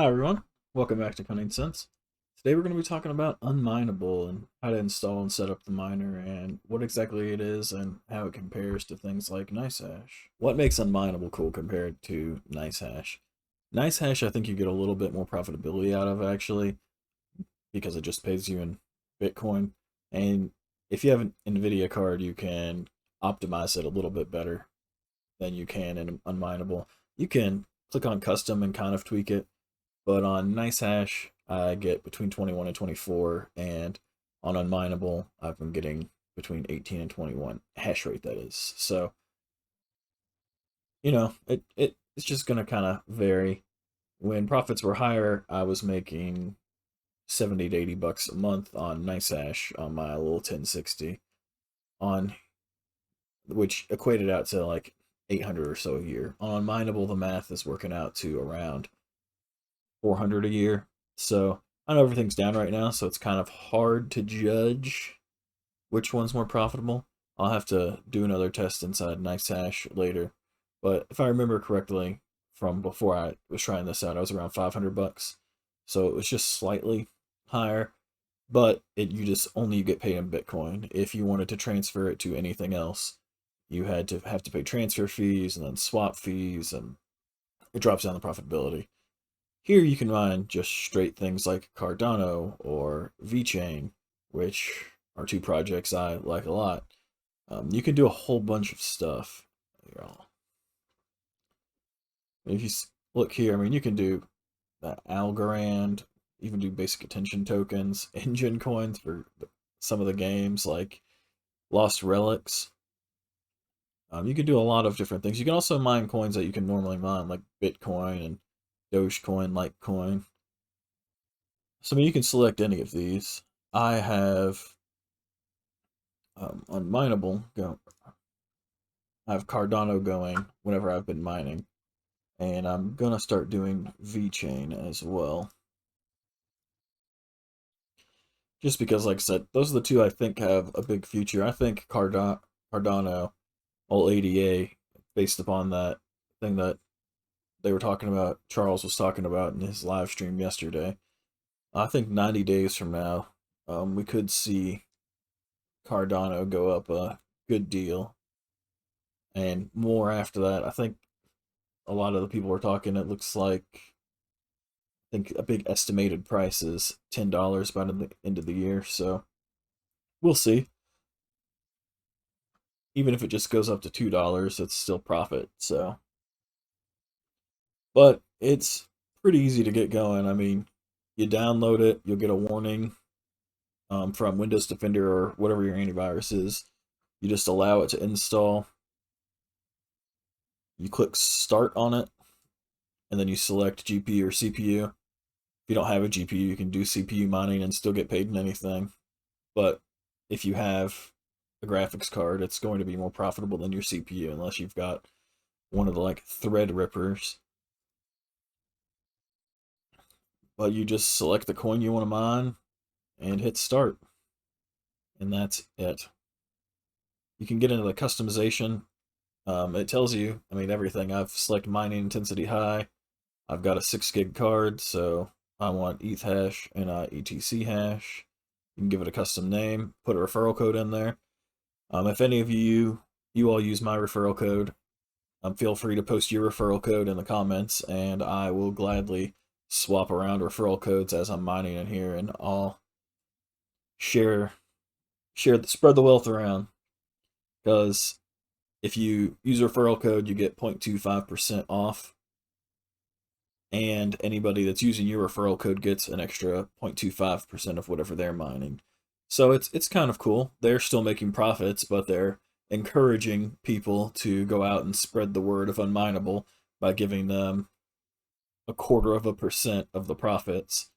Hi everyone, welcome back to Cunning Sense. Today we're going to be talking about unMineable and how to install and set up the miner and what exactly it is and how it compares to things like NiceHash. What makes unMineable cool compared to NiceHash? NiceHash I think you get a little bit more profitability out of actually because it just pays you in Bitcoin, and if you have an NVIDIA card you can optimize it a little bit better than you can in unMineable. You can click on custom and kind of tweak it, but on NiceHash, I get between 21 and 24, and on unMineable, I've been getting between 18 and 21 hash rate, that is. So, it's just gonna kind of vary. When profits were higher, I was making 70 to 80 bucks a month on NiceHash on my little 1060, on which equated out to like 800 or so a year. On unMineable, the math is working out to around 400 a year. So I know everything's down right now, so it's kind of hard to judge which one's more profitable. I'll have to do another test inside NiceHash later. But if I remember correctly from before I was trying this out, I was around 500 bucks. So it was just slightly higher, but you just only get paid in Bitcoin. If you wanted to transfer it to anything else, you had to have to pay transfer fees and then swap fees, and it drops down the profitability. Here you can mine just straight things like Cardano or VeChain, which are two projects I like a lot. You can do a whole bunch of stuff. If you look here, I mean, you can do Algorand, even do basic attention tokens, engine coins for some of the games like Lost Relics. You can do a lot of different things. You can also mine coins that you can normally mine, like Bitcoin and Dogecoin, Litecoin. So I mean, you can select any of these. I have unMineable go. I have Cardano going whenever I've been mining, and I'm gonna start doing VeChain as well. Just because, like I said, those are the two I think have a big future. I think Cardano, all ADA, based upon that thing that they were talking about, Charles was talking about in his live stream yesterday. I think 90 days from now, we could see Cardano go up a good deal, and more after that. I think a lot of the people are talking. It looks like I think a big estimated price is $10 by the end of the year. So we'll see. Even if it just goes up to $2, it's still profit. So, but it's pretty easy to get going. I mean, you download it, you'll get a warning from Windows Defender or whatever your antivirus is. You just allow it to install. You click start on it, and then you select GPU or CPU. If you don't have a GPU, you can do CPU mining and still get paid in anything. But if you have a graphics card, it's going to be more profitable than your CPU unless you've got one of the like thread rippers. But you just select the coin you want to mine and hit start. And that's it. You can get into the customization. It tells you, I mean, everything. I've selected mining intensity high. I've got a 6 gig card, so I want ETH hash and ETC hash. You can give it a custom name, put a referral code in there. If any of you all use my referral code, feel free to post your referral code in the comments, and I will gladly swap around referral codes as I'm mining in here, and I'll spread the wealth around. Because if you use a referral code, you get 0.25% off, and anybody that's using your referral code gets an extra 0.25% of whatever they're mining. So it's kind of cool. They're still making profits, but they're encouraging people to go out and spread the word of unMineable by giving them 0.25% of the profits.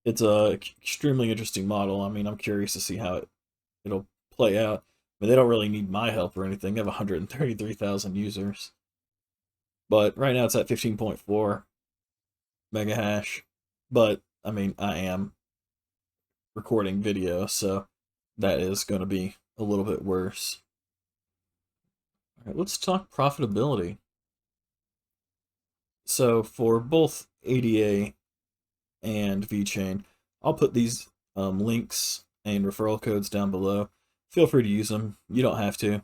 It's a extremely interesting model. I mean, I'm curious to see how it'll play out. I mean, they don't really need my help or anything. They have 133,000 users. But right now it's at 15.4 mega hash. But, I mean, I am recording video, so that is going to be a little bit worse. All right, let's talk profitability. So for both ADA and VeChain. I'll put these links and referral codes down below. Feel free to use them. You don't have to,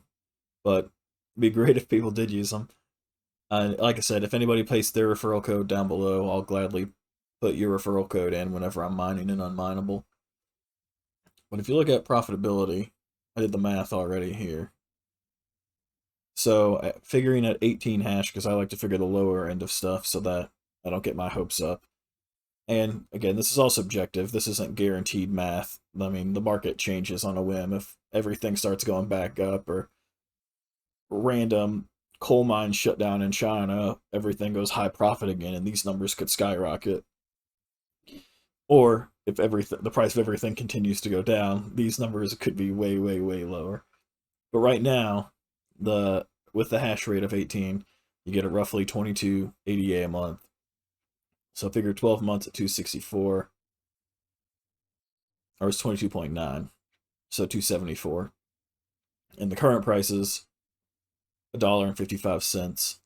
but it'd be great if people did use them. Like I said, if anybody pastes their referral code down below, I'll gladly put your referral code in whenever I'm mining an unMineable. But if you look at profitability, I did the math already here. So figuring at 18 hash, because I like to figure the lower end of stuff so that I don't get my hopes up. And again, this is all subjective. This isn't guaranteed math. I mean, the market changes on a whim. If everything starts going back up, or random coal mines shut down in China, everything goes high profit again, and these numbers could skyrocket. Or if the price of everything continues to go down, these numbers could be way, way, way lower. But right now, with the hash rate of 18, you get a roughly 22 ADA a month. So figure 12 months at 264, or it's 22.9, so 274. And the current price is $1.55,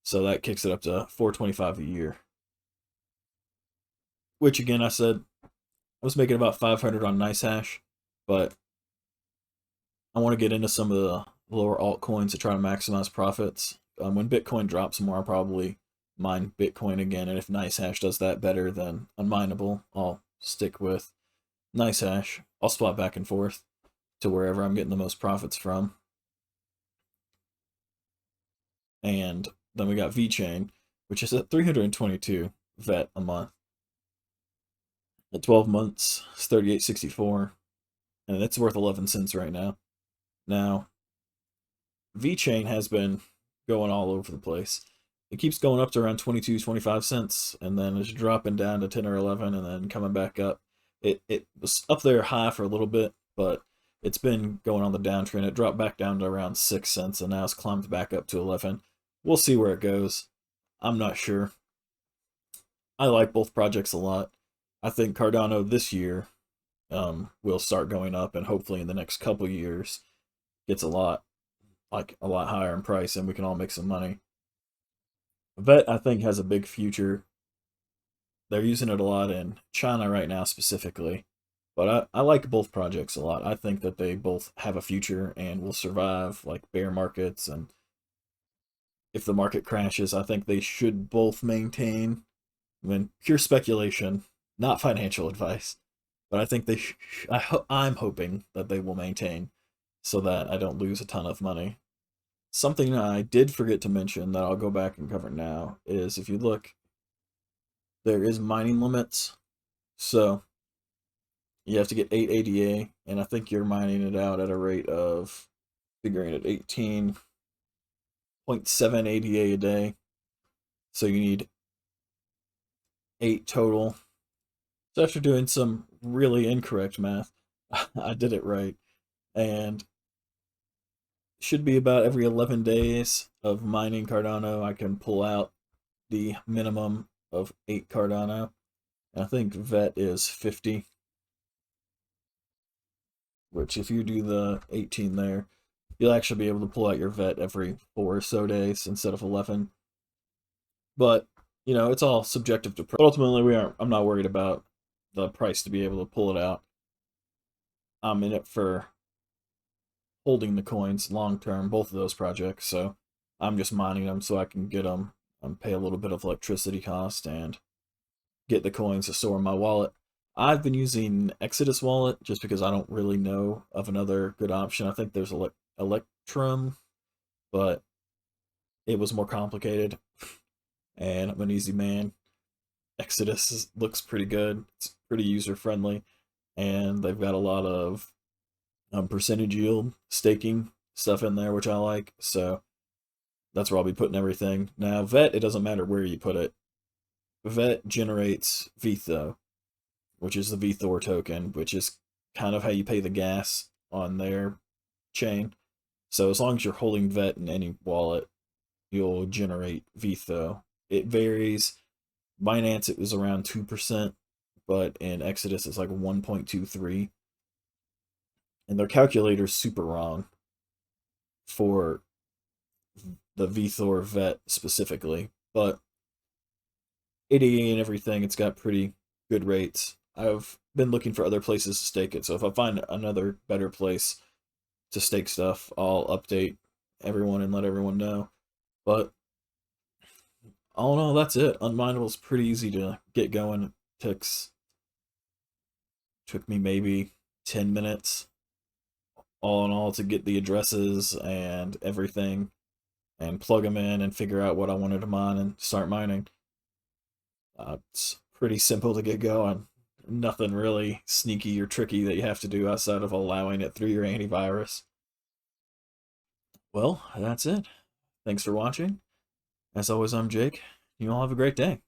so that kicks it up to $4.25 a year. Which again, I said I was making about 500 on NiceHash, but I want to get into some of the lower altcoins to try to maximize profits. When Bitcoin drops more, I'll probably mine Bitcoin again, and if NiceHash does that better than unMineable, I'll stick with NiceHash. I'll swap back and forth to wherever I'm getting the most profits from. And then we got VeChain, which is at 322 VET a month. At 12 months, it's 38.64, and it's worth 11 cents right now. Now, VeChain has been going all over the place. It keeps going up to around 22, 25 cents, and then it's dropping down to 10 or 11, and then coming back up. It was up there high for a little bit, but it's been going on the downtrend. It dropped back down to around 6 cents, and now it's climbed back up to 11. We'll see where it goes. I'm not sure. I like both projects a lot. I think Cardano this year will start going up, and hopefully in the next couple years gets a lot higher in price, and we can all make some money. VET, I think, has a big future. They're using it a lot in China right now specifically, but I like both projects a lot. I think that they both have a future and will survive like bear markets, and if the market crashes, I think they should both maintain. I mean, pure speculation, not financial advice, but I think I'm hoping that they will maintain so that I don't lose a ton of money. Something I did forget to mention that I'll go back and cover now is if you look, there is mining limits. So you have to get 8 ADA, and I think you're mining it out at a rate of, figuring at 18.7 ADA a day. So you need 8 total. So after doing some really incorrect math, I did it right. And should be about every 11 days of mining Cardano, I can pull out the minimum of 8 Cardano. And I think VET is 50, which if you do the 18 there, you'll actually be able to pull out your VET every 4 or so days instead of 11. But, you know, it's all subjective to price. But ultimately, I'm not worried about the price to be able to pull it out. I'm in it for holding the coins long term, both of those projects, so I'm just mining them so I can get them, pay a little bit of electricity cost, and get the coins to store in my wallet. I've been using Exodus wallet just because I don't really know of another good option. I think there's Electrum, but it was more complicated, and I'm an easy man. Exodus looks pretty good. It's pretty user friendly, and they've got a lot of percentage yield staking stuff in there, which I like. So that's where I'll be putting everything. Now, VET, it doesn't matter where you put it. VET generates VeTho, which is the VeThor token, which is kind of how you pay the gas on their chain. So as long as you're holding VET in any wallet, you'll generate VeTho. It varies. Binance, it was around 2%, but in Exodus, it's like 1.23. And their calculator's super wrong for the VeThor VET specifically, but ADA and everything, it's got pretty good rates. I've been looking for other places to stake it, so if I find another better place to stake stuff, I'll update everyone and let everyone know. But all in all, that's it. unMineable's pretty easy to get going. Took me maybe 10 minutes all in all to get the addresses and everything and plug them in and figure out what I wanted to mine and start mining. It's pretty simple to get going. Nothing really sneaky or tricky that you have to do outside of allowing it through your antivirus. Well, that's it. Thanks for watching. As always, I'm Jake. You all have a great day.